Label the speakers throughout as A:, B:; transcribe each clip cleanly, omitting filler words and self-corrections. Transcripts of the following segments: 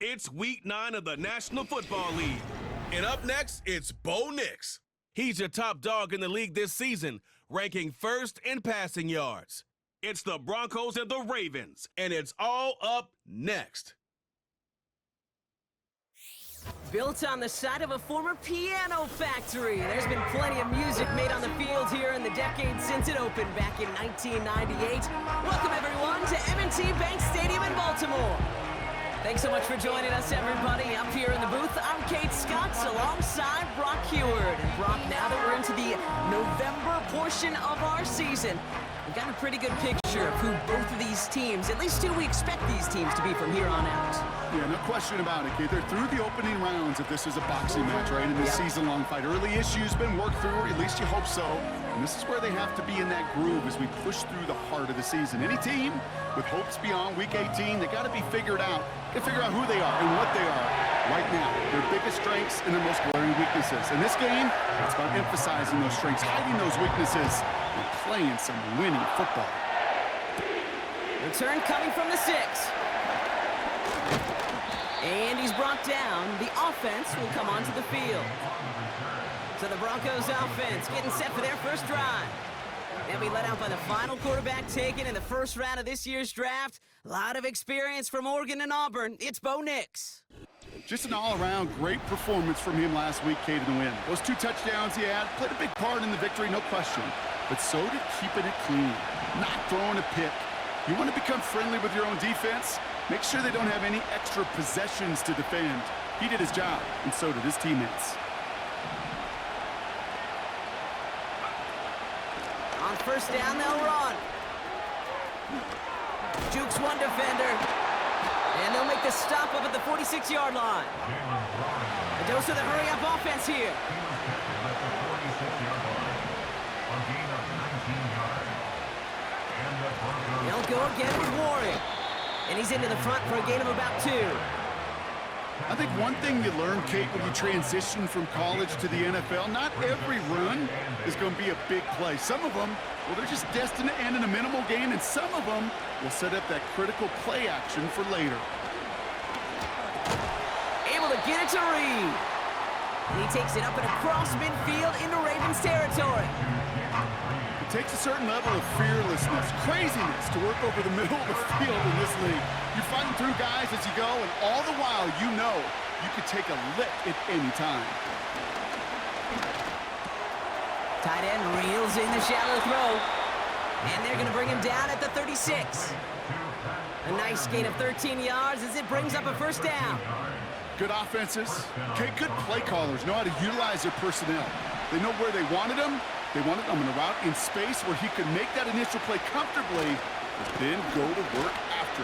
A: It's week 9 of the National Football League. And up next, it's Bo Nix. He's your top dog in the league this season, ranking first in passing yards. It's the Broncos and the Ravens, and it's all up next.
B: Built on the side of a former piano factory, there's been plenty of music made on the field here in the decade since it opened back in 1998. Welcome, everyone, to M&T Bank Stadium in Baltimore. Thanks so much for joining us, everybody. Up here in the booth, I'm Kate Scotts alongside Brock Heward. And Brock, now that we're into the November portion of our season, we've got a pretty good picture of who both of these teams, at least who we expect these teams to be from here on out.
C: Yeah, no question about it, Kate. They're through the opening rounds if this is a boxing match, right? In this season-long fight. Early issues been worked through, or at least you hope so. And this is where they have to be in that groove as we push through the heart of the season. Any team with hopes beyond Week 18, they got to be figured out. They figure out who they are and what they are right now. Their biggest strengths and their most glaring weaknesses. In this game, it's about emphasizing those strengths, hiding those weaknesses, and playing some winning football.
B: Return coming from the 6. And he's brought down. The offense will come onto the field. So the Broncos offense getting set for their first drive. They'll be led out by the final quarterback taken in the first round of this year's draft. A lot of experience from Oregon and Auburn. It's Bo Nix.
C: Just an all-around great performance from him last week, Kate, in the win. Those 2 touchdowns he had played a big part in the victory, no question. But so did keeping it clean, not throwing a pick. You want to become friendly with your own defense? Make sure they don't have any extra possessions to defend. He did his job, and so did his teammates.
B: On first down, they'll run. Jukes one defender. And they'll make the stop up at the 46-yard line. A dose of the hurry-up offense here. They'll go again with Warren. And he's into the front for a gain of about 2.
C: I think one thing you learn, Kate, when you transition from college to the NFL, not every run is going to be a big play. Some of them, well, they're just destined to end in a minimal gain, and some of them will set up that critical play action for later.
B: Able to get it to Reed. And he takes it up and across midfield into Ravens territory.
C: It takes a certain level of fearlessness, craziness to work over the middle of the field in this league. You're fighting through guys as you go, and all the while you know you could take a lick at any time.
B: Tight end reels in the shallow throw. And they're going to bring him down at the 36. A nice gain of 13 yards as it brings up a first down.
C: Good offenses. Okay, good play callers know how to utilize their personnel. They know where they wanted them. They wanted him in a route in space where he could make that initial play comfortably, but then go to work after.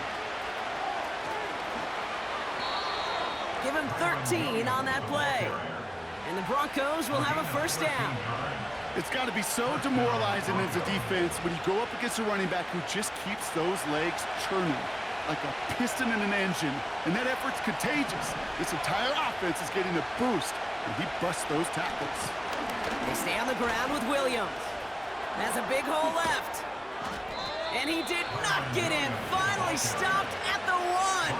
B: Give him 13 on that play. And the Broncos will have a first down.
C: It's got to be so demoralizing as a defense when you go up against a running back who just keeps those legs churning like a piston in an engine, and that effort's contagious. This entire offense is getting a boost, and he busts those tackles.
B: They stay on the ground with Williams. Has a big hole left. And he did not get in. Finally stopped at the 1.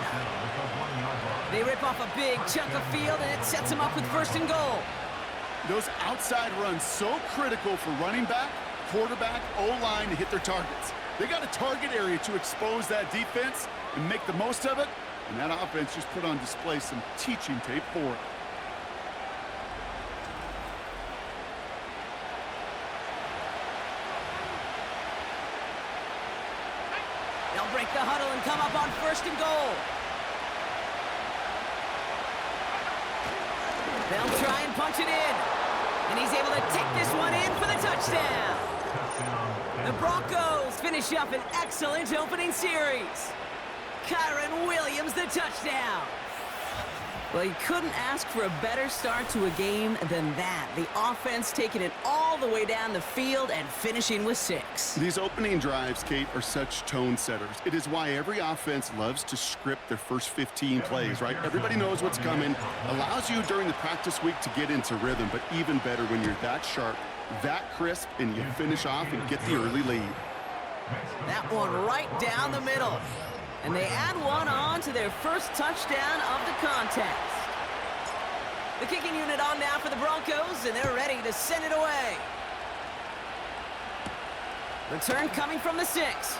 B: They rip off a big chunk of field, and it sets him up with first and goal.
C: Those outside runs so critical for running back, quarterback, O-line to hit their targets. They got a target area to expose that defense and make the most of it, and that offense just put on display some teaching tape for it.
B: They'll break the huddle and come up on first and goal. They'll try and punch it in. And he's able to take this one in for the touchdown. The Broncos finish up an excellent opening series. Kyron Williams, the touchdown. Well, you couldn't ask for a better start to a game than that. The offense taking it all the way down the field and finishing with 6.
C: These opening drives, Kate, are such tone setters. It is why every offense loves to script their first 15 plays, right? Everybody knows what's coming. Allows you during the practice week to get into rhythm, but even better when you're that sharp, that crisp, and you finish off and get the early lead.
B: That one right down the middle. And they add one on to their first touchdown of the contest. The kicking unit on now for the Broncos, and they're ready to send it away. Return coming from the 6.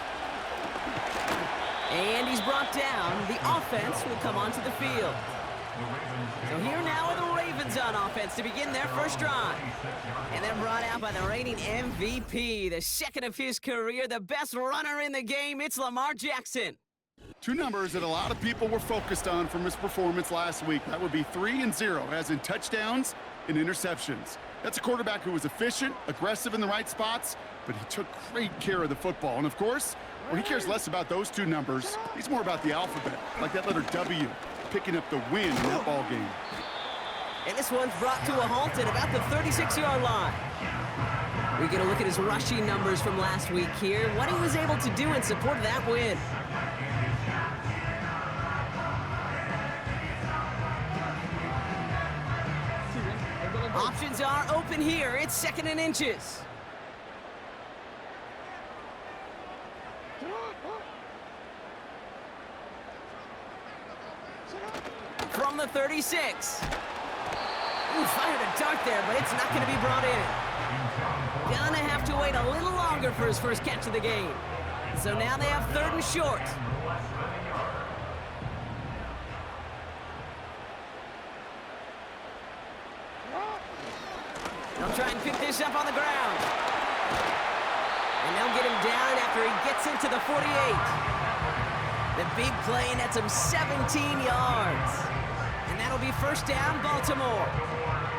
B: And he's brought down. The offense will come onto the field. So here now are the Ravens on offense to begin their first drive. And they're brought out by the reigning MVP, the second of his career, the best runner in the game. It's Lamar Jackson.
C: Two numbers that a lot of people were focused on from his performance last week. That would be 3 and 0, as in touchdowns and interceptions. That's a quarterback who was efficient, aggressive in the right spots, but he took great care of the football. And of course, well, he cares less about those two numbers. He's more about the alphabet, like that letter W, picking up the win in that ball game.
B: And this one's brought to a halt at about the 36-yard line. We get a look at his rushing numbers from last week here, what he was able to do in support of that win. Options are open here. It's 2nd and inches. From the 36. Ooh, fired a dart there, but it's not going to be brought in. Gonna have to wait a little longer for his first catch of the game. So now they have 3rd and short. They'll try and pick this up on the ground. And they'll get him down after he gets into the 48. The big play nets him 17 yards. And that'll be first down, Baltimore.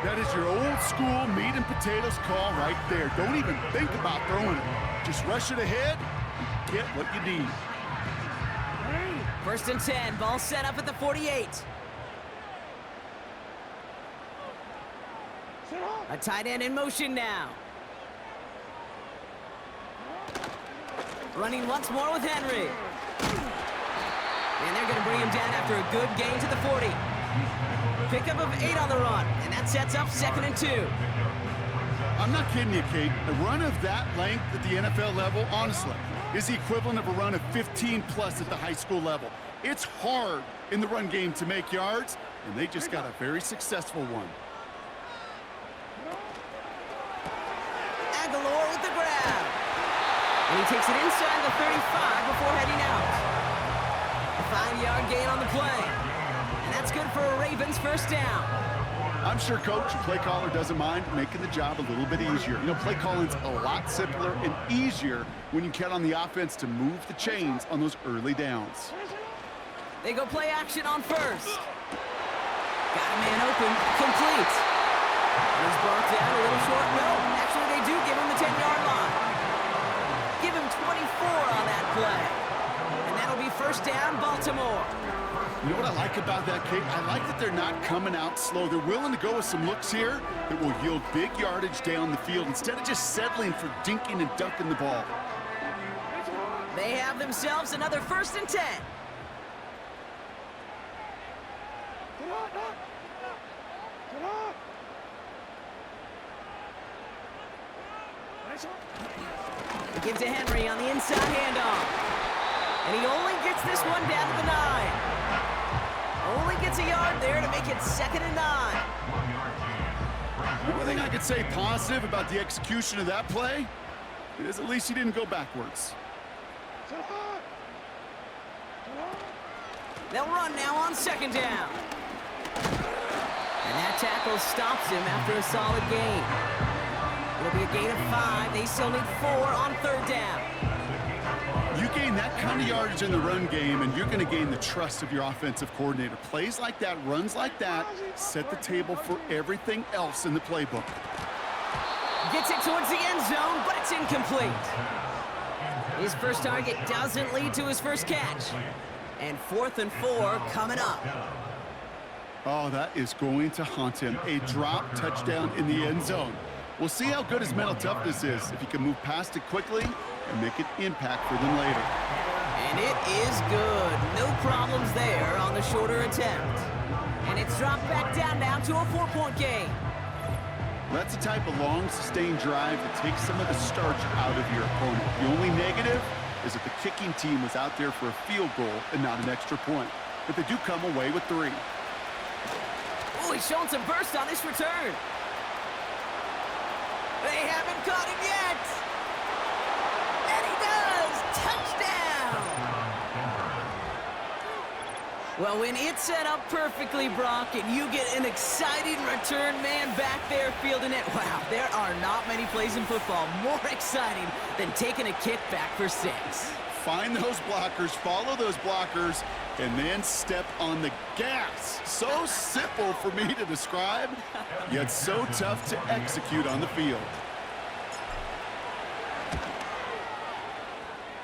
C: That is your old school meat and potatoes call right there. Don't even think about throwing it. Just rush it ahead and get what you need.
B: 1st and 10, ball set up at the 48. A tight end in motion now. Running once more with Henry. And they're going to bring him down after a good gain to the 40. Pickup of 8 on the run, and that sets up 2nd and 2.
C: I'm not kidding you, Kate. A run of that length at the NFL level, honestly, is the equivalent of a run of 15-plus at the high school level. It's hard in the run game to make yards, and they just got a very successful one.
B: Aguilar with the grab. And he takes it inside the 35 before heading out. A 5-yard gain on the play. And that's good for a Ravens first down.
C: I'm sure Coach, play caller, doesn't mind making the job a little bit easier. You know, play calling's a lot simpler and easier when you count on the offense to move the chains on those early downs.
B: They go play action on first. Got a man open, complete. And he's brought down a little short. No, actually they do give him the 10-yard line. Give him 24 on that play. And that'll be first down, Baltimore.
C: You know what I like about that, Kate? I like that they're not coming out slow. They're willing to go with some looks here that will yield big yardage down the field instead of just settling for dinking and dunking the ball.
B: They have themselves another 1st and 10. He gives to Henry on the inside handoff. And he only gets this one down to the 9. Only gets a yard there to make it 2nd and 9.
C: One thing I could say positive about the execution of that play is at least he didn't go backwards.
B: They'll run now on 2nd down. And that tackle stops him after a solid gain. It'll be a gain of 5. They still need 4 on 3rd down.
C: You gain that kind of yardage in the run game, and you're going to gain the trust of your offensive coordinator. Plays like that, runs like that, set the table for everything else in the playbook.
B: Gets it towards the end zone, but it's incomplete. His first target doesn't lead to his first catch. And 4th and 4 coming up.
C: Oh, that is going to haunt him. A drop touchdown in the end zone. We'll see how good his mental toughness is, if he can move past it quickly and make an impact for them later.
B: And it is good. No problems there on the shorter attempt. And it's dropped back down now to a 4-point game.
C: That's the type of long, sustained drive that takes some of the starch out of your opponent. The only negative, is that the kicking team was out there for a field goal and not an extra point. But they do come away with 3.
B: Oh, he's showing some burst on this return. They haven't caught him yet. And he does. Touchdown. Well, when it's set up perfectly, Brock, and you get an exciting return man back there fielding it, wow, there are not many plays in football more exciting than taking a kick back for 6.
C: Find those blockers, follow those blockers, and then step on the gas. So simple for me to describe, yet so tough to execute on the field.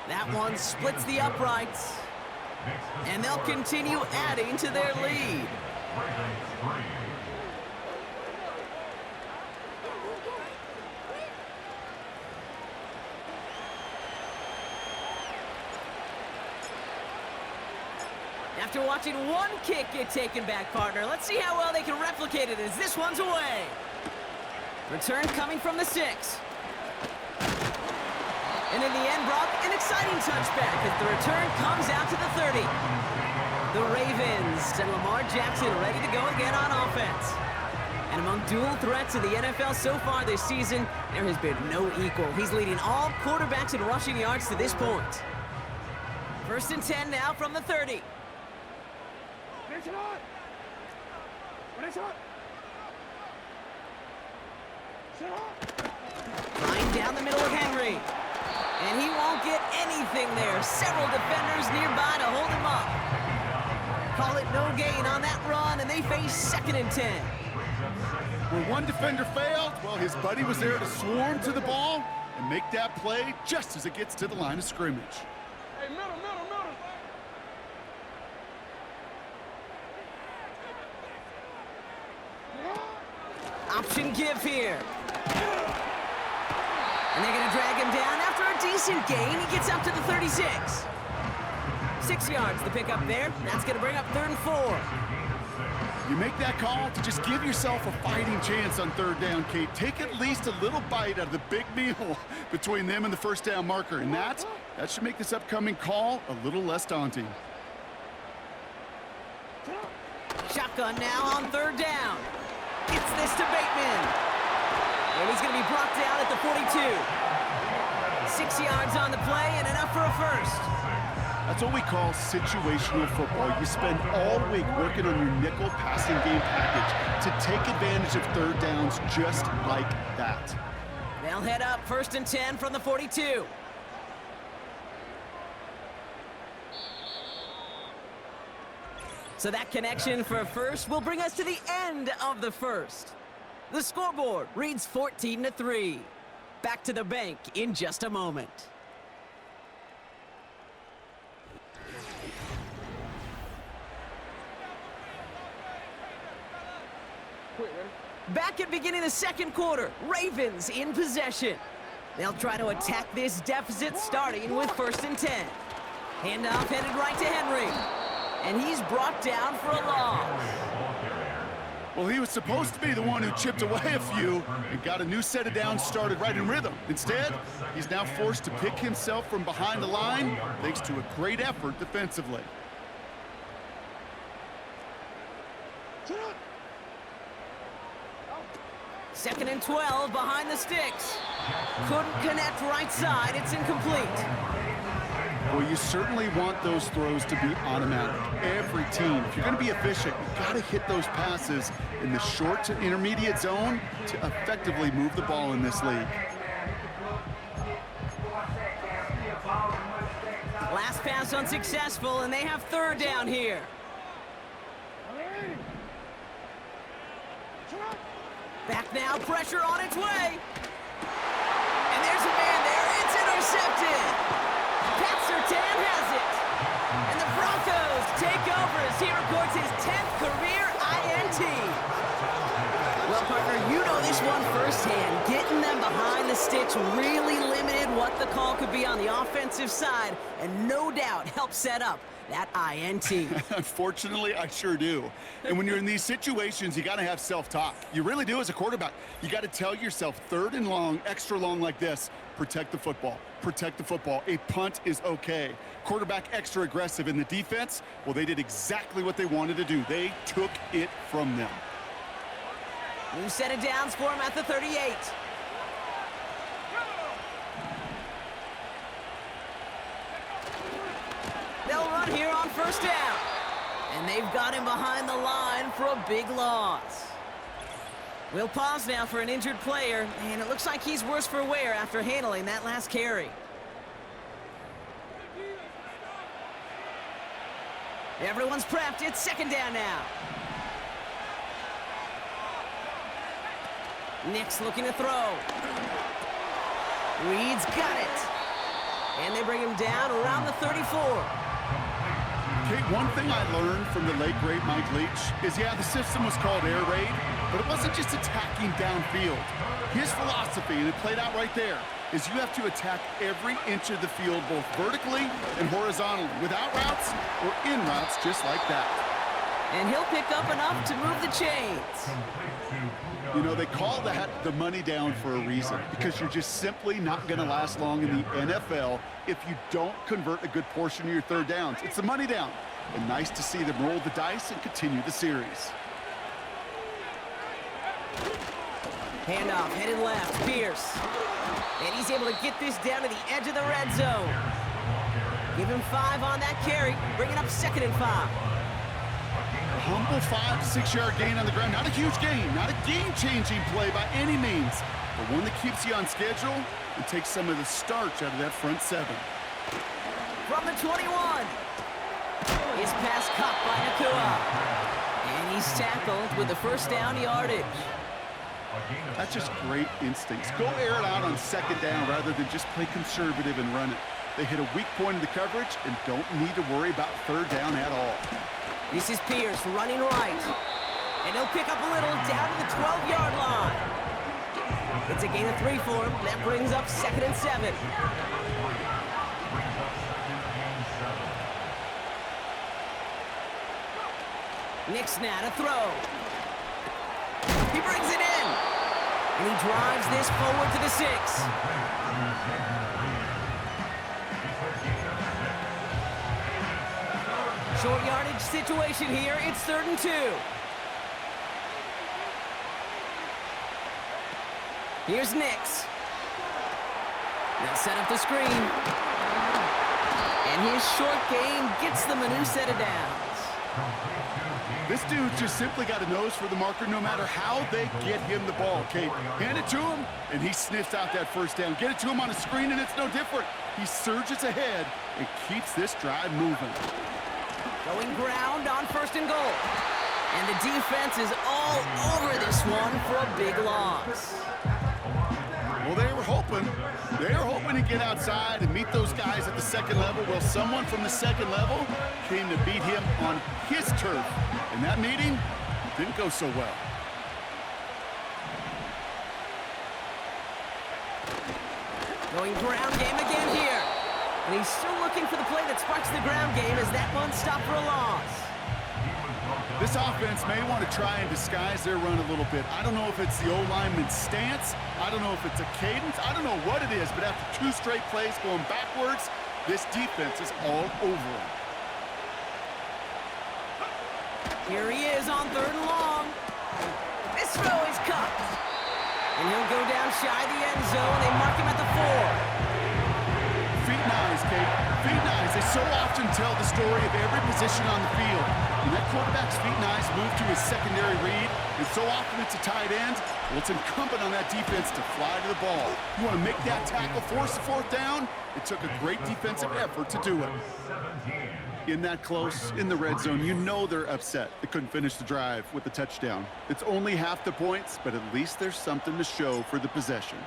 B: That one splits the uprights, and they'll continue adding to their lead. After watching one kick get taken back, partner, let's see how well they can replicate it as this one's away. Return coming from the 6. And in the end, Brock, an exciting touchback as the return comes out to the 30. The Ravens and Lamar Jackson ready to go again on offense. And among dual threats in the NFL so far this season, there has been no equal. He's leading all quarterbacks in rushing yards to this point. 1st and 10 now from the 30. Line down the middle of Henry. And he won't get anything there. Several defenders nearby to hold him up. Call it no gain on that run, and they face 2nd and 10.
C: When one defender failed, well, his buddy was there to swarm to the ball and make that play just as it gets to the line of scrimmage.
D: Hey, middle.
B: Option give here. And they're going to drag him down after a decent gain. He gets up to the 36. 6 yards the pick up there. That's going to bring up 3rd and 4.
C: You make that call to just give yourself a fighting chance on 3rd down, Kate. Take at least a little bite out of the big meal between them and the 1st down marker. And that should make this upcoming call a little less daunting.
B: Shotgun now on 3rd down. Gets this to Bateman. And he's going to be brought down at the 42. 6 yards on the play and enough for a 1st.
C: That's what we call situational football. You spend all week working on your nickel passing game package to take advantage of 3rd downs just like that.
B: They'll head up 1st and 10 from the 42. So that connection for a 1st will bring us to the end of the 1st. The scoreboard reads 14-3. Back to the bank in just a moment. Back at beginning of the 2nd quarter, Ravens in possession. They'll try to attack this deficit starting with 1st and 10. Handoff headed right to Henry. And he's brought down for a loss.
C: Well, he was supposed to be the one who chipped away a few and got a new set of downs started right in rhythm. Instead, he's now forced to pick himself from behind the line thanks to a great effort defensively.
B: Second and 12 behind the sticks. Couldn't connect right side. It's incomplete.
C: Well, you certainly want those throws to be automatic. Every team, if you're going to be efficient, you've got to hit those passes in the short to intermediate zone to effectively move the ball in this league.
B: Last pass unsuccessful, and they have 3rd down here. Back now, pressure on its way. And there's a man there. It's intercepted. Pat Surtain has it. And the Broncos take over as he records his 10th career INT. Well, partner, you know this one firsthand. Getting them behind the sticks really limited what the call could be on the offensive side, and no doubt help set up that INT.
C: Unfortunately, I sure do. And when you're in these situations, you got to have self-talk. You really do as a quarterback. You got to tell yourself, third and long, extra long like this, protect the football. Protect the football. A punt is okay. Quarterback extra aggressive in the defense, well, they did exactly what they wanted to do. They took it from them.
B: New set of downs for him at the 38. They'll run here on first down. And they've got him behind the line for a big loss. We'll pause now for an injured player, and it looks like he's worse for wear after handling that last carry. Everyone's prepped. It's second down now. Nick's looking to throw. Reed's got it. And they bring him down around the 34.
C: Okay, one thing I learned from the late, great Mike Leach is, yeah, the system was called air raid, but it wasn't just attacking downfield. His philosophy, and it played out right there, is you have to attack every inch of the field, both vertically and horizontally, without routes or in routes, just like that.
B: And he'll pick up enough to move the chains.
C: You know, they call that the money down for a reason, because you're just simply not going to last long in the NFL if you don't convert a good portion of your third downs. It's the money down. And nice to see them roll the dice and continue the series.
B: Handoff, headed left, Pierce. And he's able to get this down to the edge of the red zone. Give him 5 on that carry, bringing up 2nd and 5.
C: Humble 5 to 6 yard gain on the ground. Not a huge gain, not a game-changing play by any means, but one that keeps you on schedule and takes some of the starch out of that front 7.
B: From the 21. His pass caught by Nakua. And he's tackled with the first down yardage.
C: That's just great instincts. Go air it out on 2nd down rather than just play conservative and run it. They hit a weak point in the coverage and don't need to worry about 3rd down at all.
B: This is Pierce running right. And he'll pick up a little down to the 12-yard line. It's a gain of 3 for him. That brings up 2nd and 7. Nick's now to throw. He brings it in. And he drives this forward to the 6. Short yardage situation here. It's 3rd and 2. Here's Nix. They'll set up the screen. And his short gain gets them a new set of downs.
C: This dude just simply got a nose for the marker no matter how they get him the ball, Kate. Hand it to him, and he sniffs out that first down. Get it to him on a screen, and it's no different. He surges ahead and keeps this drive moving.
B: Going ground on 1st and goal. And the defense is all over this one for a big loss.
C: Well, they were hoping to get outside and meet those guys at the 2nd level. Well, someone from the 2nd level came to beat him on his turf. And that meeting didn't go so well.
B: Going ground game again here. And he's still looking for the play that sparks the ground game as that one stopped for a loss.
C: This offense may want to try and disguise their run a little bit. I don't know if it's the O-lineman's stance. I don't know if it's a cadence. I don't know what it is, but after 2 straight plays going backwards, this defense is all over him.
B: Here he is on 3rd and long. This throw is cut. And he'll go down shy of the end zone. They mark him at the 4.
C: Feet and eyes, Kate. Feet and eyes. They so often tell the story of every position on the field. When that quarterback's feet and eyes move to his secondary read, and so often it's a tight end, well, it's incumbent on that defense to fly to the ball. You want to make that tackle, force the 4th down? It took a great defensive effort to do it. In that close, in the red zone, you know they're upset. They couldn't finish the drive with the touchdown. It's only half the points, but at least there's something to show for the possession.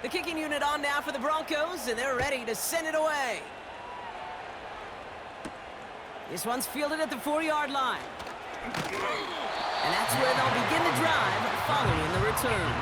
B: The kicking unit on now for the Broncos, and they're ready to send it away. This one's fielded at the 4-yard line. And that's where they'll begin the drive following the return.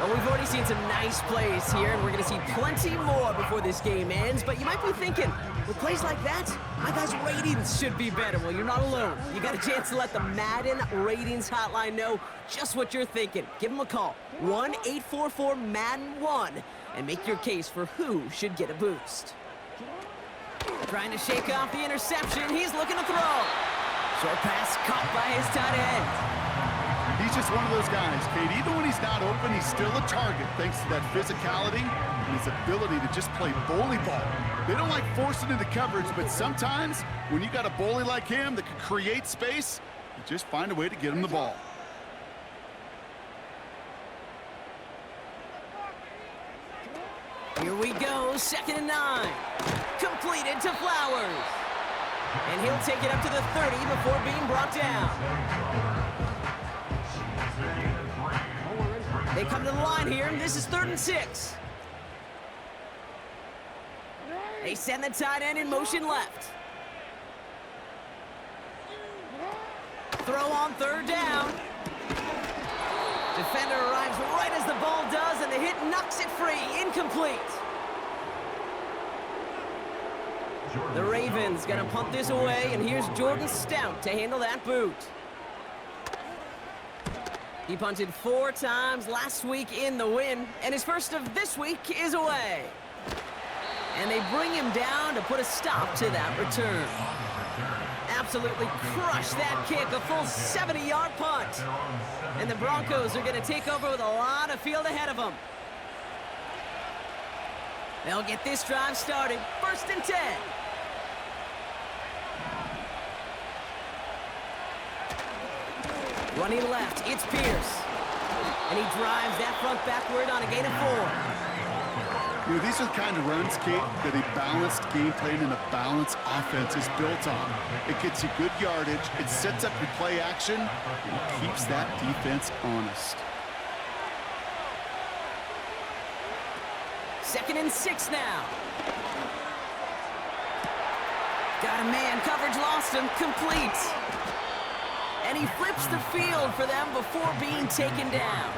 B: Well, we've already seen some nice plays here, and we're going to see plenty more before this game ends. But you might be thinking, with plays like that, my guys' ratings should be better. Well, you're not alone. You got a chance to let the Madden Ratings Hotline know just what you're thinking. Give them a call, 1-844-MADDEN-1, and make your case for who should get a boost. Trying to shake off the interception. He's looking to throw. Short pass caught by his tight end.
C: He's just one of those guys, Kate. Even when he's not open, he's still a target thanks to that physicality and his ability to just play bully ball. They don't like forcing into coverage, but sometimes when you got a bully like him that can create space, you just find a way to get him the ball.
B: Here we go, 2nd and 9. Completed to Flowers. And he'll take it up to the 30 before being brought down. They come to the line here, and this is 3rd and 6. They send the tight end in motion left. Throw on 3rd down. Defender arrives right as the ball does, and the hit knocks it free. Incomplete. The Ravens gonna punt this away, and here's Jordan Stout to handle that boot. He punted 4 times last week in the win, and his first of this week is away. And they bring him down to put a stop to that return. Absolutely crushed that kick, a full 70-yard punt. And the Broncos are gonna take over with a lot of field ahead of them. They'll get this drive started, 1st and 10. Running left, it's Pierce. And he drives that front backward on a gain of 4.
C: You know, these are the kind of runs, Kate, that a balanced game plan and a balanced offense is built on. It gets you good yardage, it sets up your play action, and it keeps that defense honest.
B: 2nd and 6 now. Got a man, coverage lost him, complete. And he flips the field for them before being taken down.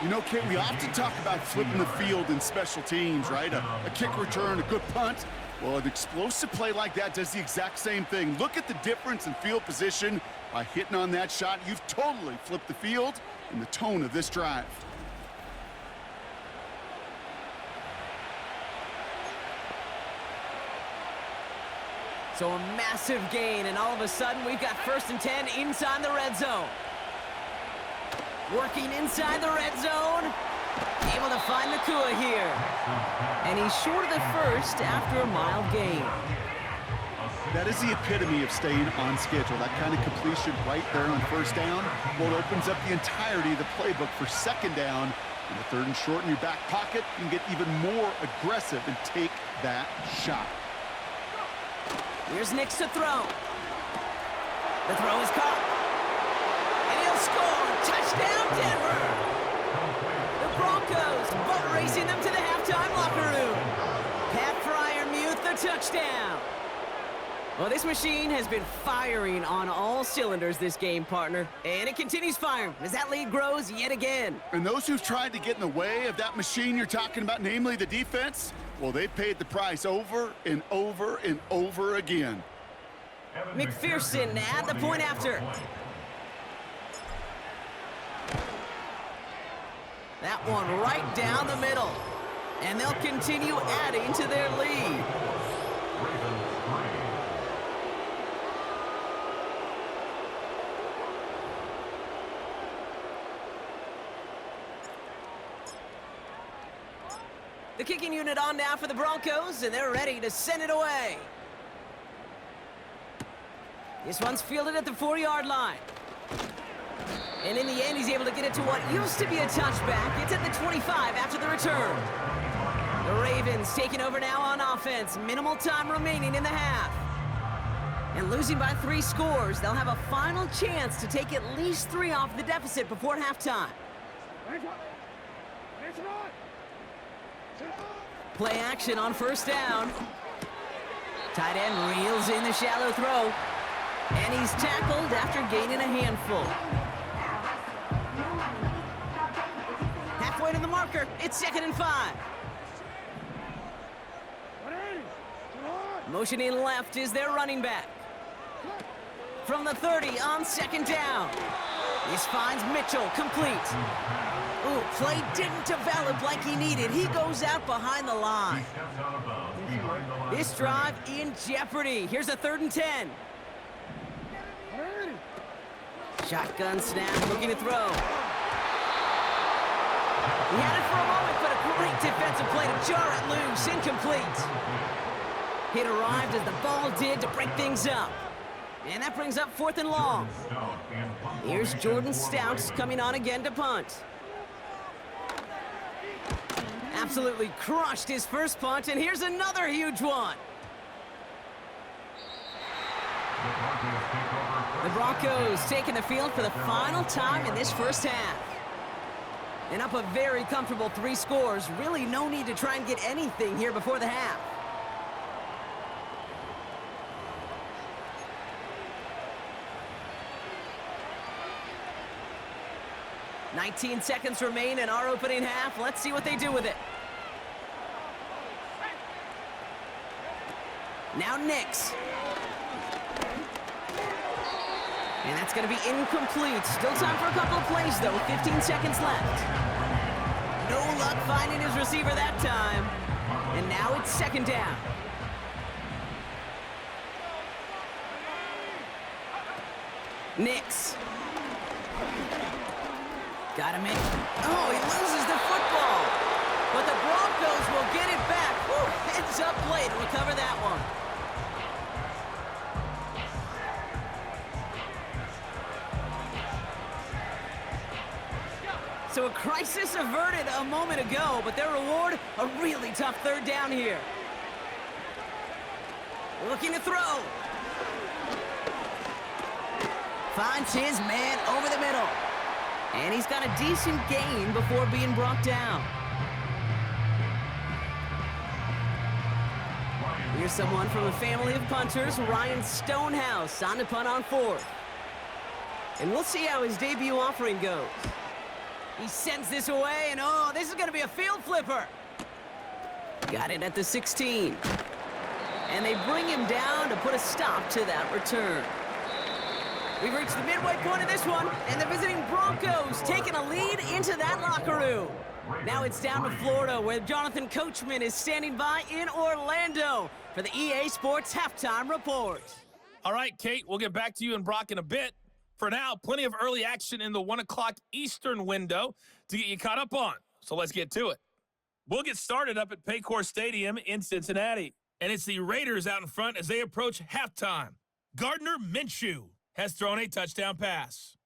C: You know, Kate, we often talk about flipping the field in special teams, right? A kick return, a good punt. Well, an explosive play like that does the exact same thing. Look at the difference in field position. By hitting on that shot, you've totally flipped the field and the tone of this drive.
B: So a massive gain, and all of a sudden we've got 1st and 10 inside the red zone. Working inside the red zone. Able to find Nakua here. And he's short of the first after a mild gain.
C: That is the epitome of staying on schedule. That kind of completion right there on 1st down. Well, it opens up the entirety of the playbook for 2nd down. And the 3rd and short in your back pocket, you can get even more aggressive and take that shot.
B: Here's Nix to throw. The throw is caught. And he'll score. Touchdown, Denver. The Broncos boat racing them to the halftime locker room. Pat Fryermuth, the touchdown. Well, this machine has been firing on all cylinders this game, partner. And it continues firing as that lead grows yet again.
C: And those who've tried to get in the way of that machine you're talking about, namely the defense, well, they've paid the price over and over and over again.
B: McPherson at the point after. That one right down the middle. And they'll continue adding to their lead. The kicking unit on now for the Broncos, and they're ready to send it away. This one's fielded at the 4-yard line. And in the end, he's able to get it to what used to be a touchback. It's at the 25 after the return. The Ravens taking over now on offense. Minimal time remaining in the half. And losing by 3 scores, they'll have a final chance to take at least 3 off the deficit before halftime. Play action on 1st down. Tight end reels in the shallow throw. And he's tackled after gaining a handful. way to the marker. It's 2nd and 5. Motioning left is their running back. From the 30 on 2nd down. This finds Mitchell complete. Ooh, play didn't develop like he needed. He goes out behind the line. This drive in jeopardy. Here's a 3rd and 10. Shotgun snap, looking to throw. He had it for a moment, but a great defensive play to jar it loose. Incomplete. Hit arrived as the ball did to break things up. And that brings up 4th and long. Here's Jordan Stouts coming on again to punt. Absolutely crushed his first punt, and here's another huge one. The Broncos taking the field for the final time in this first half. And up a very comfortable 3 scores. Really no need to try and get anything here before the half. "19 seconds remain in our opening half. Let's see what they do with it. Now Nix. And that's going to be incomplete. Still time for a couple of plays, though. 15 seconds left. No luck finding his receiver that time. And now it's 2nd down. Nix. Got him in. Oh, he loses the football. But the Broncos will get it back. Whew, heads up play to recover that one. So a crisis averted a moment ago, but their reward, a really tough 3rd down here. Looking to throw. Finds his man over the middle. And he's got a decent gain before being brought down. Here's someone from a family of punters, Ryan Stonehouse, on to punt on 4th. And we'll see how his debut offering goes. He sends this away, and oh, this is going to be a field flipper. Got it at the 16. And they bring him down to put a stop to that return. We've reached the midway point of this one, and the visiting Broncos taking a lead into that locker room. Now it's down to Florida, where Jonathan Coachman is standing by in Orlando for the EA Sports Halftime Report.
D: All right, Kate, we'll get back to you and Brock in a bit. For now, plenty of early action in the 1 o'clock Eastern window to get you caught up on. So let's get to it. We'll get started up at Paycor Stadium in Cincinnati. And it's the Raiders out in front as they approach halftime. Gardner Minshew has thrown a touchdown pass.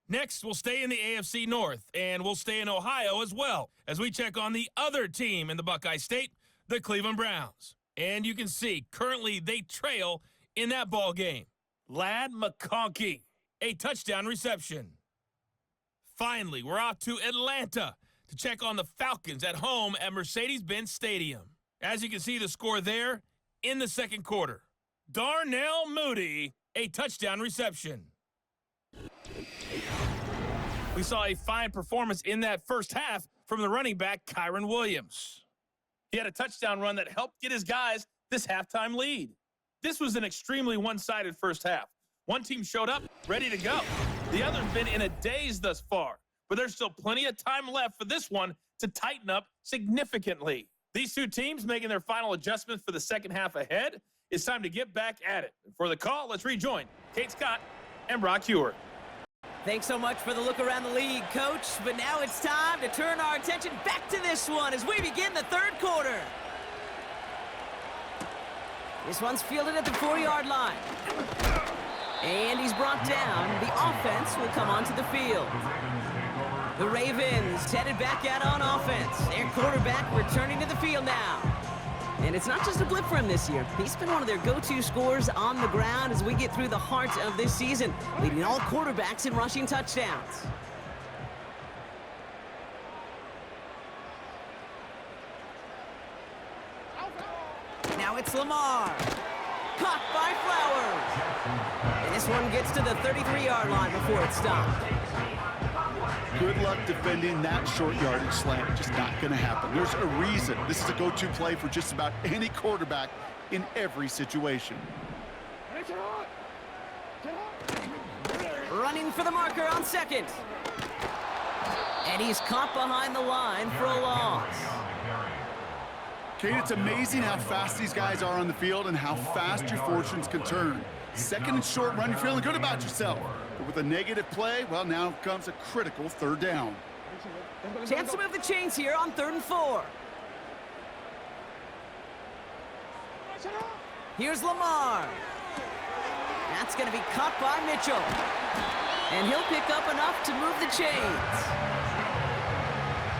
D: Next, we'll stay in the AFC North, and we'll stay in Ohio as well as we check on the other team in the Buckeye State, the Cleveland Browns. And you can see, currently they trail in that ball game. Ladd McConkey, a touchdown reception. Finally, we're off to Atlanta to check on the Falcons at home at Mercedes-Benz Stadium. As you can see, the score there in the 2nd quarter. Darnell Mooney, a touchdown reception. We saw a fine performance in that first half from the running back, Kyron Williams. He had a touchdown run that helped get his guys this halftime lead. This was an extremely one-sided first half. One team showed up, ready to go. The other's been in a daze thus far, but there's still plenty of time left for this one to tighten up significantly. These two teams making their final adjustments for the second half ahead. It's time to get back at it. For the call, let's rejoin Kate Scott and Brock Hewart.
B: Thanks so much for the look around the league, Coach. But now it's time to turn our attention back to this one as we begin the 3rd quarter. This one's fielded at the 4-yard line. And he's brought down. The offense will come onto the field. The Ravens headed back out on offense. Their quarterback returning to the field now. And it's not just a blip for him this year. He's been one of their go-to scorers on the ground as we get through the heart of this season, leading all quarterbacks in rushing touchdowns. Now it's Lamar. Caught by Flowers. And this one gets to the 33-yard line before it's stopped.
C: Good luck defending that short yardage slant. Just not going to happen. There's a reason this is a go-to play for just about any quarterback in every situation.
B: Running for the marker on second. And he's caught behind the line for a loss.
C: Kate, it's amazing how fast these guys are on the field and how fast your fortunes can turn. Second and short run, you're feeling good about yourself. But with a negative play, well, now comes a critical third down.
B: Chance to move the chains here on 3rd and 4. Here's Lamar. That's going to be caught by Mitchell. And he'll pick up enough to move the chains.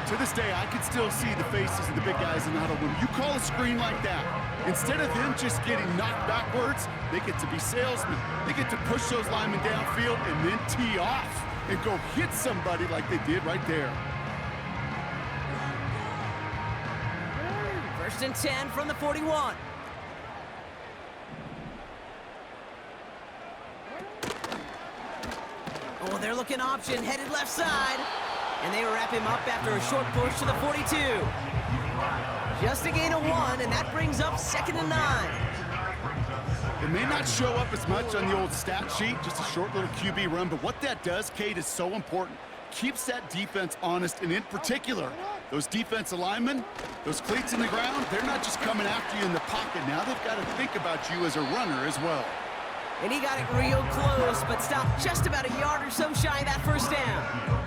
C: To this day, I can still see the faces of the big guys in the huddle. When you call a screen like that, instead of them just getting knocked backwards, they get to be salesmen. They get to push those linemen downfield and then tee off and go hit somebody like they did right there.
B: 1st and 10 from the 41. Oh, they're looking option, headed left side. And they wrap him up after a short push to the 42. Just a gain of 1, and that brings up 2nd and 9.
C: It may not show up as much on the old stat sheet, just a short little QB run, but what that does, Kate, is so important. Keeps that defense honest, and in particular, those defensive linemen, those cleats in the ground, they're not just coming after you in the pocket. Now they've got to think about you as a runner as well.
B: And he got it real close, but stopped just about a yard or so shy of that 1st down.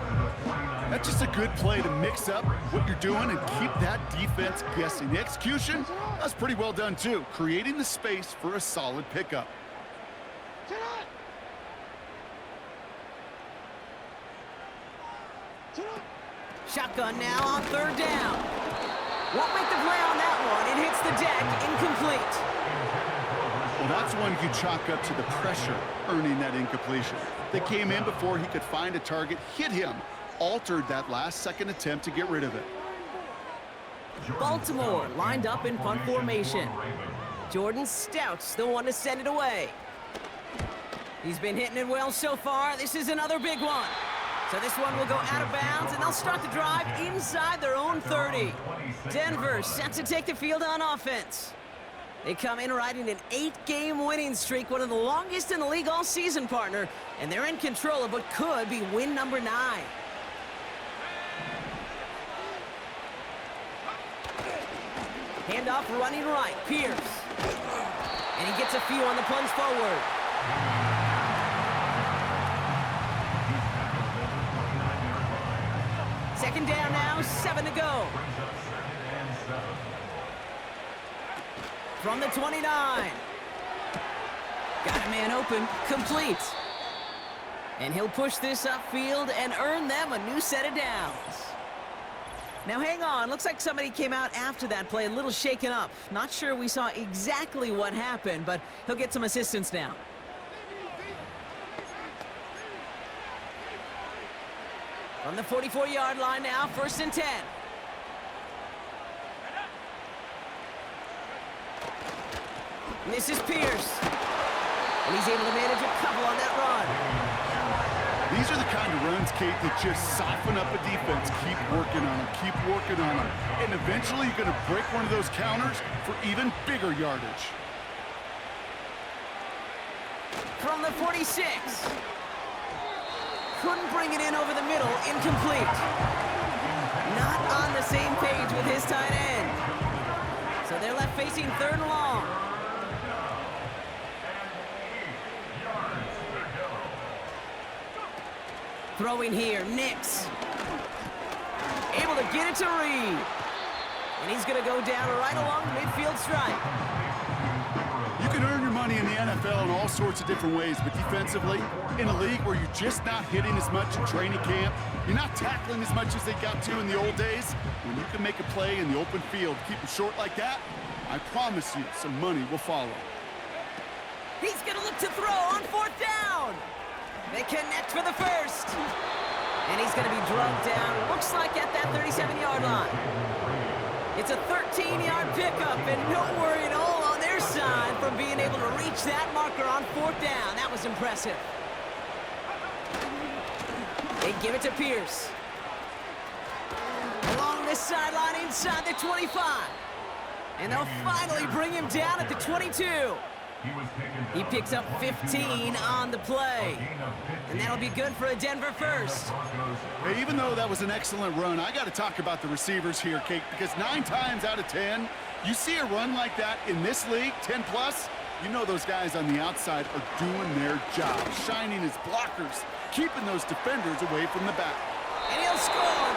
C: That's just a good play to mix up what you're doing and keep that defense guessing. The execution, that's pretty well done too, creating the space for a solid pickup.
B: Shotgun now on 3rd down. Won't make the play on that one. It hits the deck, incomplete.
C: Well, that's one you chalk up to the pressure earning that incompletion. They came in before he could find a target, hit him, altered that last-second attempt to get rid of it.
B: Baltimore lined up in punt formation. Jordan Stout's the one to send it away. He's been hitting it well so far. This is another big one. So this one will go out of bounds, and they'll start the drive inside their own 30. Denver set to take the field on offense. They come in riding an 8-game winning streak, one of the longest in the league all season, partner, and they're in control of what could be win number 9. Handoff running right, Pierce. And he gets a few on the plunge forward. Second down now, 7 to go. From the 29. Got a man open, complete. And he'll push this upfield and earn them a new set of downs. Now hang on, looks like somebody came out after that play a little shaken up. Not sure we saw exactly what happened, but he'll get some assistance now. From the 44-yard line now, 1st and 10. And this is Pierce. And he's able to manage a couple on that run.
C: These are the kind of runs, Kate, that just soften up a defense. Keep working on them, keep working on them. And eventually you're going to break one of those counters for even bigger yardage.
B: From the 46. Couldn't bring it in over the middle, incomplete. Not on the same page with his tight end. So they're left facing 3rd and long. Throwing here, Nix. Able to get it to Reed. And he's going to go down right along the midfield stripe.
C: You can earn your money in the NFL in all sorts of different ways, but defensively, in a league where you're just not hitting as much in training camp, you're not tackling as much as they got to in the old days, when you can make a play in the open field, keep it short like that, I promise you some money will follow.
B: He's going to look to throw on 4th down. They connect for the 1st. And he's going to be drugged down, looks like at that 37-yard line. It's a 13-yard pickup, and no worry at all on their side from being able to reach that marker on 4th down. That was impressive. They give it to Pierce. Along this sideline inside the 25. And they'll finally bring him down at the 22. He picks up 15 on the play. And that'll be good for a Denver first.
C: Hey, even though that was an excellent run, I got to talk about the receivers here, Kate, because 9 times out of 10, you see a run like that in this league, 10 plus, you know those guys on the outside are doing their job, shining as blockers, keeping those defenders away from the back.
B: And he'll score.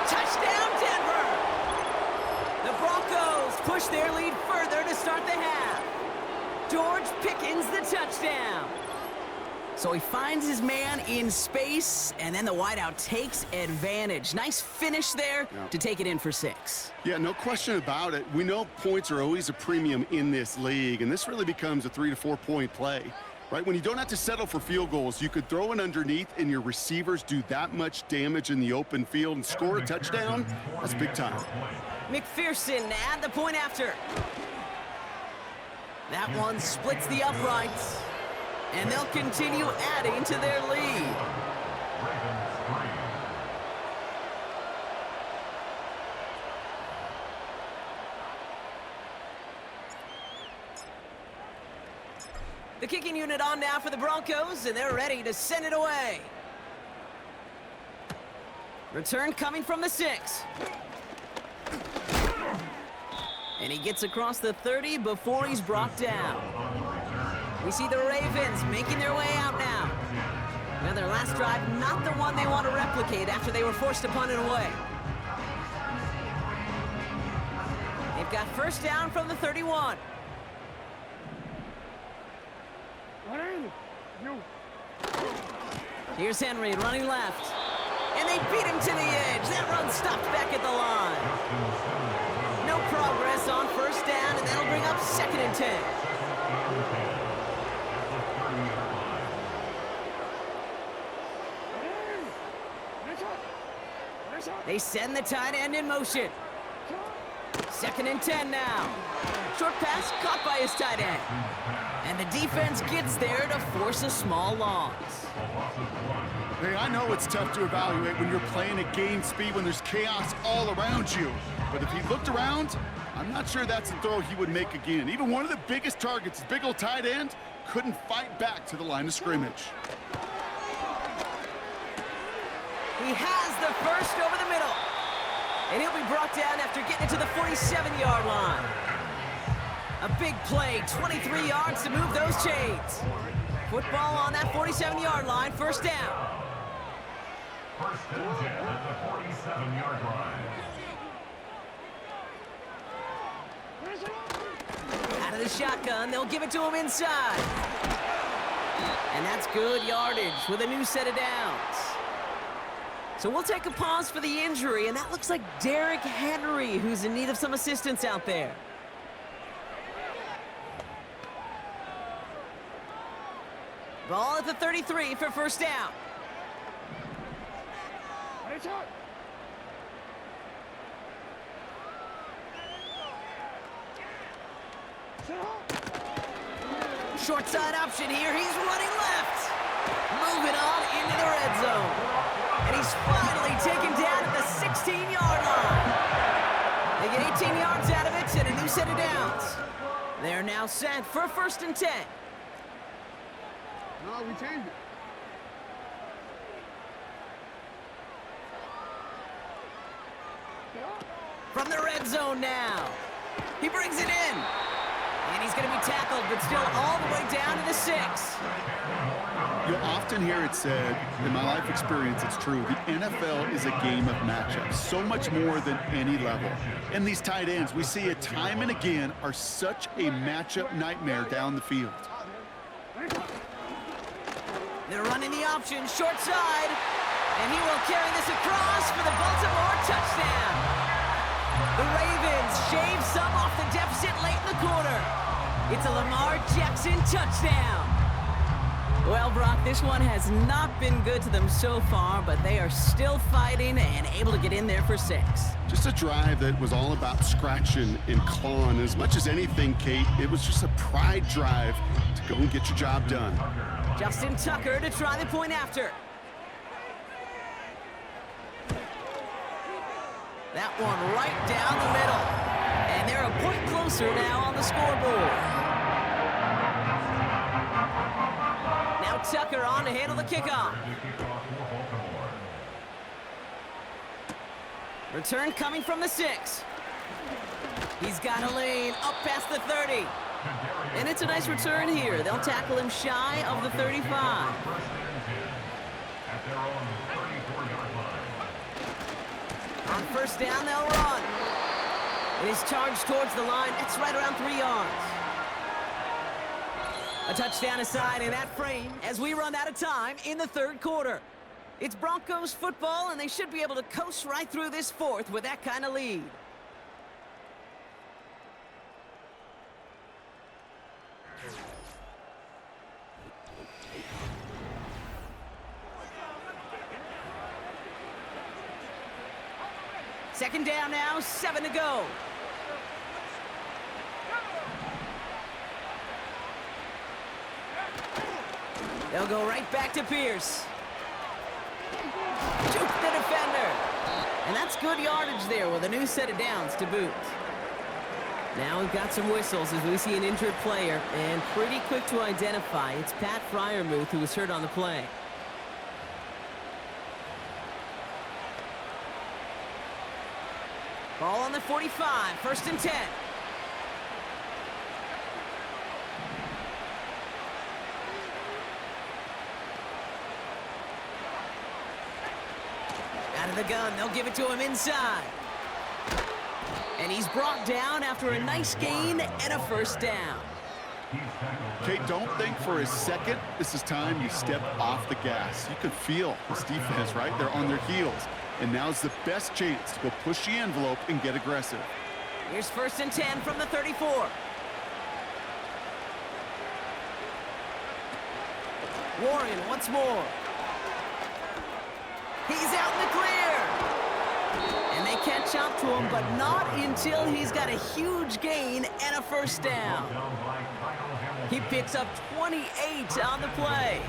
B: Touchdown, Denver! The Broncos push their lead further to start the half. George Pickens the touchdown. So he finds his man in space, and then the wideout takes advantage. Nice finish there to take it in for 6.
C: Yeah, no question about it. We know points are always a premium in this league, and this really becomes a 3 to 4 point play. Right, when you don't have to settle for field goals, you could throw it underneath and your receivers do that much damage in the open field and score a touchdown. That's big time.
B: McPherson at the point after. That one splits the uprights, and they'll continue adding to their lead. The kicking unit on now for the Broncos, and they're ready to send it away. Return coming from the 6. And he gets across the 30 before he's brought down. We see the Ravens making their way out now. Now their last drive, not the one they want to replicate after they were forced to punt it away. They've got first down from the 31. Here's Henry running left. And they beat him to the edge. That run stopped back at the line. No progress on first down, and that'll bring up 2nd and 10. They send the tight end in motion. 2nd and 10 now. Short pass caught by his tight end. And the defense gets there to force a small loss.
C: Hey, I know it's tough to evaluate when you're playing at game speed when there's chaos all around you. But if he looked around, I'm not sure that's a throw he would make again. Even one of the biggest targets, big old tight end, couldn't fight back to the line of scrimmage.
B: He has the first over the middle. And he'll be brought down after getting it to the 47-yard line. A big play, 23 yards to move those chains. Football on that 47-yard line, first down.
E: First and 10 at the 47-yard line.
B: Out of the shotgun, they'll give it to him inside. And that's good yardage with a new set of downs. So we'll take a pause for the injury, and that looks like Derrick Henry, who's in need of some assistance out there. Ball at the 33 for first down. Short side option here. He's running left. Moving on into the red zone. And he's finally taken down at the 16-yard line. They get 18 yards out of it and a new set of downs. They're now set for first and 10.
C: No, we changed it.
B: From the red zone now. He brings it in. And he's going to be tackled, but still all the way down to the 6.
C: You'll often hear it said, in my life experience, it's true, the NFL is a game of matchups, so much more than any level. And these tight ends, we see it time and again, are such a matchup nightmare down the field.
B: They're running the option, short side. And he will carry this across for the Baltimore touchdown. The Ravens shave some off the deficit late in the quarter. It's a Lamar Jackson touchdown. Well, Brock, this one has not been good to them so far, but they are still fighting and able to get in there for 6.
C: Just a drive that was all about scratching and clawing. As much as anything, Kate, it was just a pride drive to go and get your job done.
B: Justin Tucker to try the point after. That one right down the middle. And they're a point closer now on the scoreboard. Now Tucker on to handle the kickoff. Return coming from the 6. He's got a lane up past the 30. And it's a nice return here. They'll tackle him shy of the 35. On first down, they'll run. And he's charged towards the line. It's right around 3 yards. A touchdown aside in that frame as we run out of time in the third quarter. It's Broncos football, and they should be able to coast right through this fourth with that kind of lead. Second down now, 7 to go. They'll go right back to Pierce. Juke the defender. And that's good yardage there with a new set of downs to boot. Now we've got some whistles as we see an injured player, and pretty quick to identify. It's Pat Fryermuth who was hurt on the play. Ball on the 45, first and 10. Out of the gun, they'll give it to him inside. And he's brought down after a nice gain and a first down.
C: Okay, don't think for a second this is time you step off the gas. You can feel this defense, right? They're on their heels. And now's the best chance to go push the envelope and get aggressive.
B: Here's first and 10 from the 34. Warren once more. He's out in the clear. And they catch up to him, but not until he's got a huge gain and a first down. He picks up 28 on the play.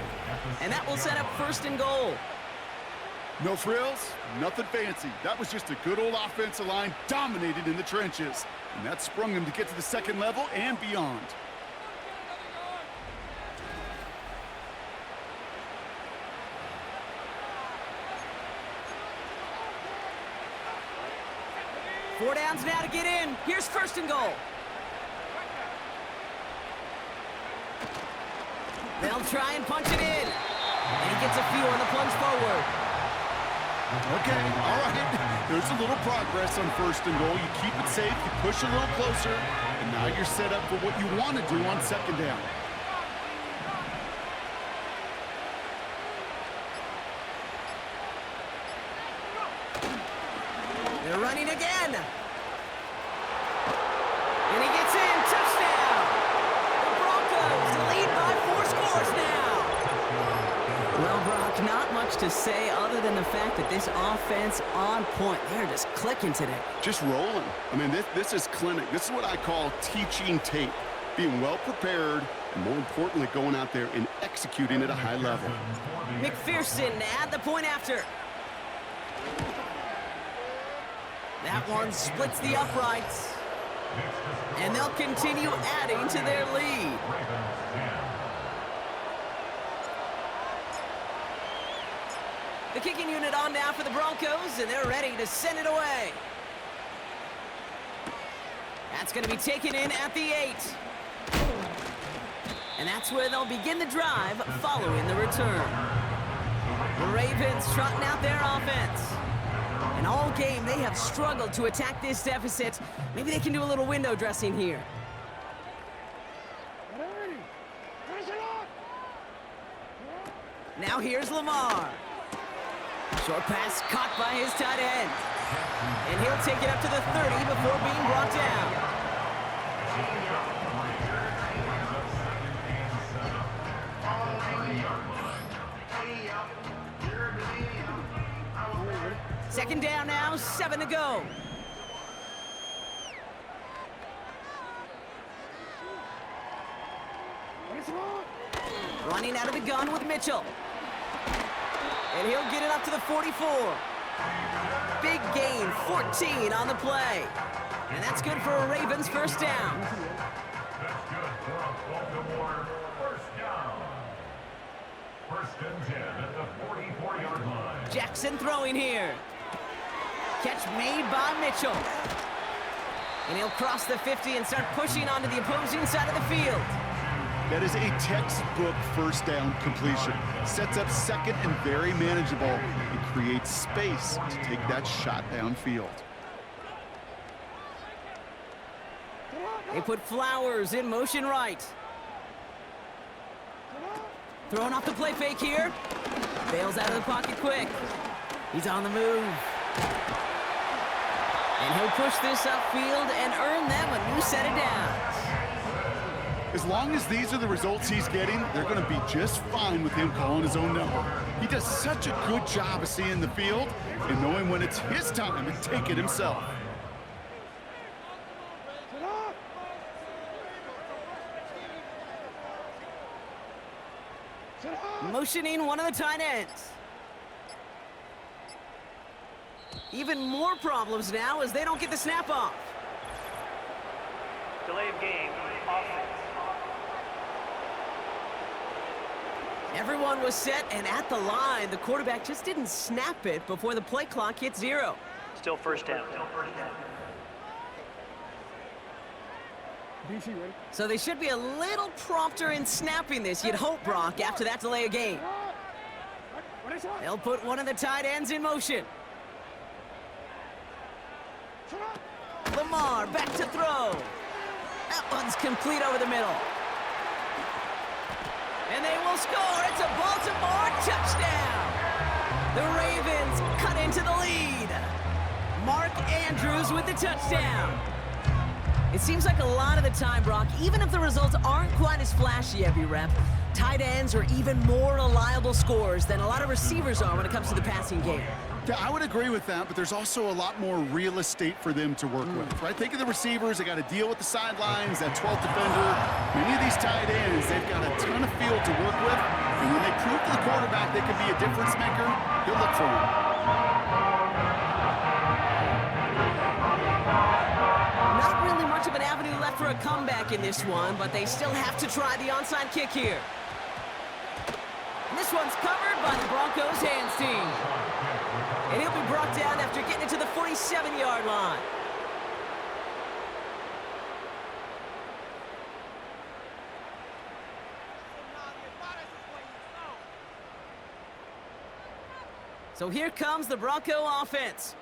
B: And that will set up first and goal.
C: No frills, nothing fancy. That was just a good old offensive line dominated in the trenches. And that sprung him to get to the second level and beyond.
B: Four downs now to get in. Here's first and goal. They'll try and punch it in. And he gets a few on the plunge forward.
C: Okay, all right. There's a little progress on first and goal. You keep it safe, you push a little closer, and now you're set up for what you want to do on second down.
B: They're running again. And he gets in. Touchdown. The Broncos lead by 4 scores now. Well, Brock, not much to say other than the fact that this offense on point. They're just clicking today.
C: Just rolling. I mean, this is clinic. This is what I call teaching tape. Being well prepared, and more importantly, going out there and executing at a high level.
B: McPherson to add the point after. That one splits the uprights. And they'll continue adding to their lead. The kicking unit on now for the Broncos, and they're ready to send it away. That's going to be taken in at the 8. And that's where they'll begin the drive following the return. The Ravens trotting out their offense. And all game, they have struggled to attack this deficit. Maybe they can do a little window dressing here. Now here's Lamar. Short pass caught by his tight end. And he'll take it up to the 30 before being brought down. Second down now, 7 to go. Running out of the gun with Mitchell. And he'll get it up to the 44. Big gain, 14 on the play. And that's good for a Ravens first down.
E: That's good for a Baltimore first down. First and 10 at the 44-yard line.
B: Jackson throwing here. Catch made by Mitchell. And he'll cross the 50 and start pushing onto the opposing side of the field.
C: That is a textbook first down completion. Sets up second and very manageable and creates space to take that shot downfield.
B: They put Flowers in motion right. Throwing off the play fake here. Bails out of the pocket quick. He's on the move. And he'll push this upfield and earn them a new set of downs.
C: As long as these are the results he's getting, they're going to be just fine with him calling his own number. He does such a good job of seeing the field and knowing when it's his time to take it himself.
B: Motioning one of the tight ends. Even more problems now as they don't get the snap off.
F: Delay of game, offense.
B: Everyone was set and at the line. The quarterback just didn't snap it before the play clock hit 0.
F: Still first down.
B: So they should be a little prompter in snapping this, you'd hope, Brock, after that delay of game. They'll put one of the tight ends in motion. Lamar back to throw. That one's complete over the middle. And they will score. It's a Baltimore touchdown. The Ravens cut into the lead. Mark Andrews with the touchdown. It seems like a lot of the time, Brock, even if the results aren't quite as flashy every rep, tight ends are even more reliable scorers than a lot of receivers are when it comes to the passing game.
C: Yeah, I would agree with that, but there's also a lot more real estate for them to work with, right? Think of the receivers. They got to deal with the sidelines, that 12th defender. Many of these tight ends, they've got a ton of field to work with, and when they prove to the quarterback they can be a difference maker, he'll look for them.
B: Not really much of an avenue left for a comeback in this one, but they still have to try the onside kick here. And this one's covered by the Broncos hands team. And he'll be brought down after getting it to the 47-yard line. So here comes the Bronco offense.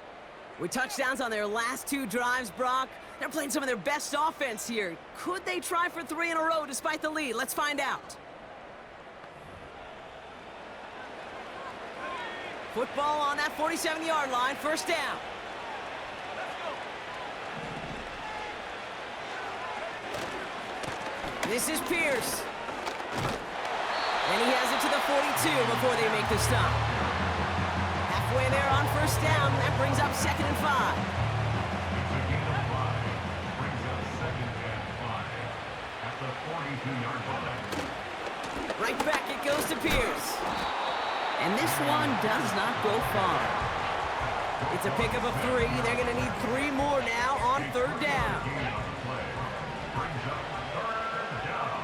B: With touchdowns on their last 2 drives, Brock, they're playing some of their best offense here. Could they try for 3 in a row despite the lead? Let's find out. Football on that 47-yard line, first down. This is Pierce. And he has it to the 42 before they make the stop. Halfway there on first down, that brings up 2nd and 5.
E: Brings up 2nd and 5 at the 42-yard line.
B: Right back it goes to Pierce. And this one does not go far. It's a pickup of 3. They're going to need 3 more now on 3rd down.
E: Brings up 3rd down.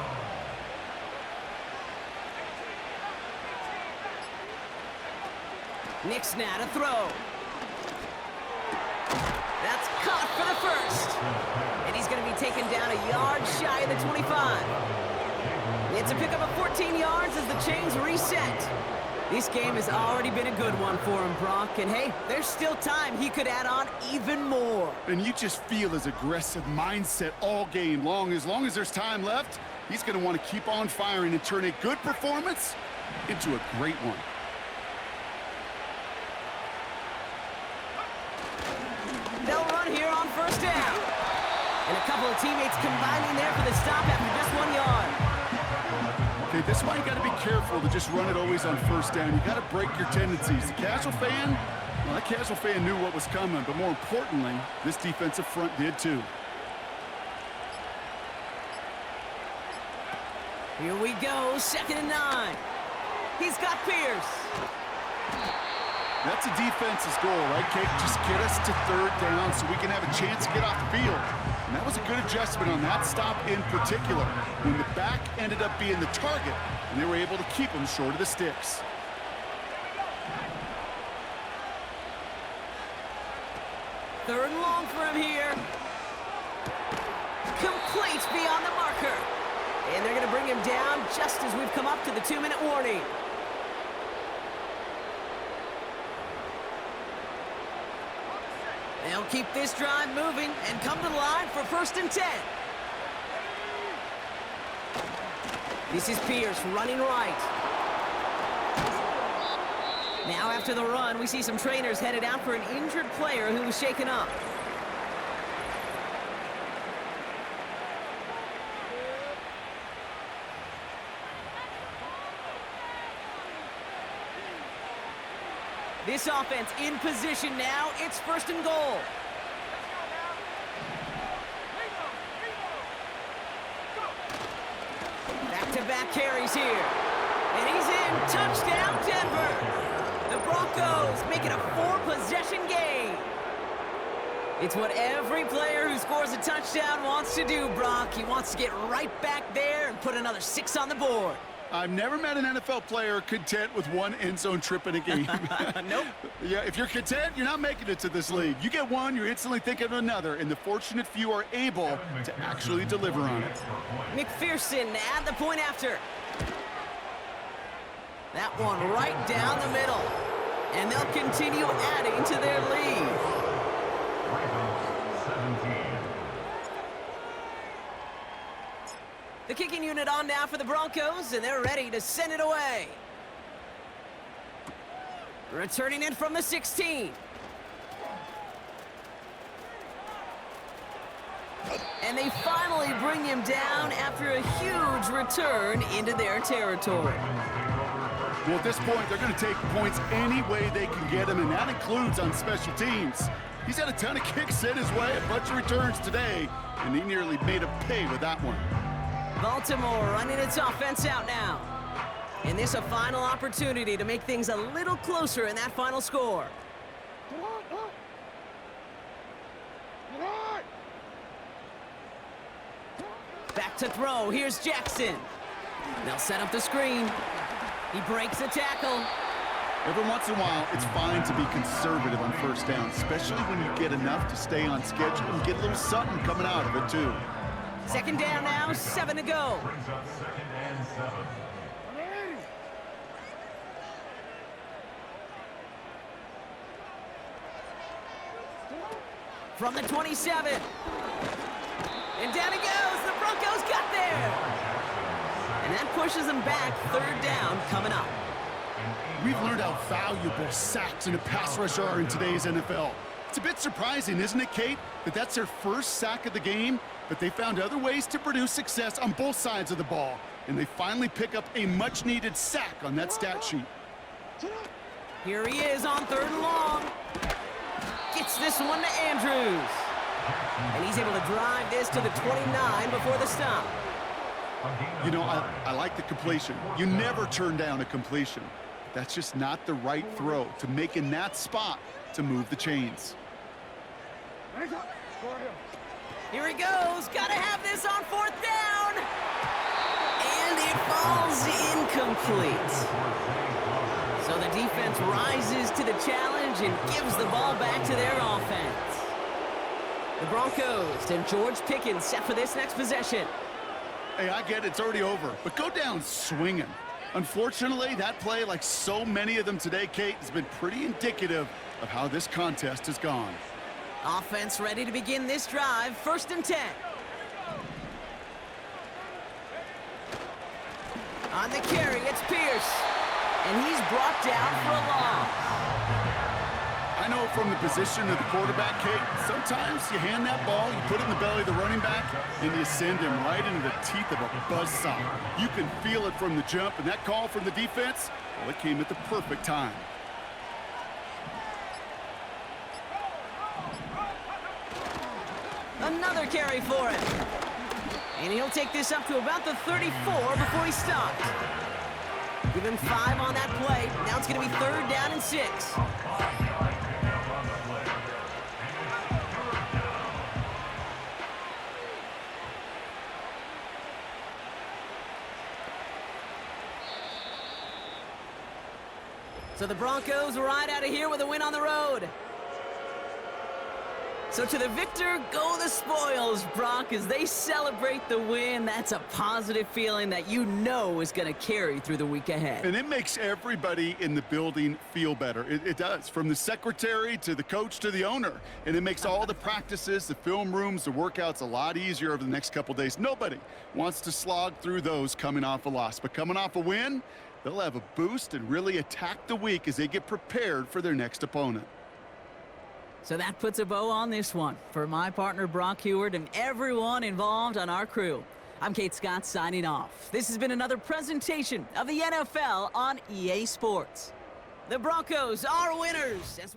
B: Nick's now to throw. That's caught for the first. And he's going to be taken down a yard shy of the 25. It's a pickup of 14 yards as the chains reset. This game has already been a good one for him, Brock. And hey, there's still time he could add on even more.
C: And you just feel his aggressive mindset all game long. As long as there's time left, he's going to want to keep on firing and turn a good performance into a great one.
B: They'll run here on first down. And a couple of teammates combining there for the stop after just 1 yard.
C: Okay, this is why you got to be careful to just run it always on first down. You got to break your tendencies. The casual fan, well, that casual fan knew what was coming, but more importantly, this defensive front did too.
B: Here we go, 2nd and 9. He's got Pierce.
C: That's a defense's goal, right, Kate? Just get us to third down so we can have a chance to get off the field. And that was a good adjustment on that stop in particular, when the back ended up being the target, and they were able to keep him short of the sticks.
B: Third and long for him here. Complete beyond the marker. And they're going to bring him down just as we've come up to the 2-minute warning. They'll keep this drive moving and come to the line for 1st and 10. This is Pierce running right. Now after the run, we see some trainers headed out for an injured player who was shaken up. This offense in position now. It's 1st and goal. Back-to-back carries here. And he's in. Touchdown, Denver. The Broncos make it a 4-possession game. It's what every player who scores a touchdown wants to do, Brock. He wants to get right back there and put another 6 on the board.
C: I've never met an NFL player content with one end zone trip in a game.
B: Nope.
C: Yeah, if you're content, you're not making it to this league. You get one, you're instantly thinking of another, and the fortunate few are able to actually deliver on it.
B: McPherson at the point after. That one right down the middle. And they'll continue adding to their lead.
E: 17.
B: The kicking unit on now for the Broncos, and they're ready to send it away. Returning in from the 16. And they finally bring him down after a huge return into their territory.
C: Well, at this point, they're going to take points any way they can get him, and that includes on special teams. He's had a ton of kicks sent his way, a bunch of returns today, and he nearly made him pay with that one.
B: Baltimore running its offense out now. And this a final opportunity to make things a little closer in that final score. Back to throw. Here's Jackson. They'll set up the screen. He breaks a tackle.
C: Every once in a while, it's fine to be conservative on 1st down, especially when you get enough to stay on schedule and get a little something coming out of it, too.
B: 2nd down now, 7 to go.
E: Brings up 2nd and 7.
B: From the 27. And down it goes. The Broncos got there. And that pushes them back. 3rd down coming up.
C: We've learned how valuable sacks in a pass rush are in today's NFL. It's a bit surprising, isn't it, Kate, that that's their first sack of the game, but they found other ways to produce success on both sides of the ball, and they finally pick up a much-needed sack on that stat sheet.
B: Here he is on 3rd and long. Gets this one to Andrews. And he's able to drive this to the 29 before the stop.
C: You know, I like the completion. You never turn down a completion. That's just not the right throw to make in that spot to move the chains.
B: Here he goes. Got to have this on 4th down. And it falls incomplete. So the defense rises to the challenge and gives the ball back to their offense. The Broncos and George Pickens set for this next possession.
C: Hey, I get it, it's already over, but go down swinging. Unfortunately, that play, like so many of them today, Kate, has been pretty indicative of how this contest has gone.
B: Offense ready to begin this drive. 1st and 10. On the carry, it's Pierce. And he's brought down for a loss.
C: I know from the position of the quarterback, Kate, sometimes you hand that ball, you put it in the belly of the running back, and you send him right into the teeth of a buzzsaw. You can feel it from the jump, and that call from the defense, well, it came at the perfect time.
B: Another carry for him. And he'll take this up to about the 34 before he stops. Give him 5 on that play. Now it's going to be 3rd down and 6.
E: 5-yard pickup on the play. And it's 3rd down.
B: So the Broncos ride out of here with a win on the road. So to the victor go the spoils, Brock, as they celebrate the win. That's a positive feeling that you know is going to carry through the week ahead.
C: And it makes everybody in the building feel better. It does, from the secretary to the coach to the owner. And it makes all the practices, the film rooms, the workouts a lot easier over the next couple days. Nobody wants to slog through those coming off a loss. But coming off a win, they'll have a boost and really attack the week as they get prepared for their next opponent.
B: So that puts a bow on this one. For my partner, Brock Heward, and everyone involved on our crew, I'm Kate Scott signing off. This has been another presentation of the NFL on EA Sports. The Broncos are winners as we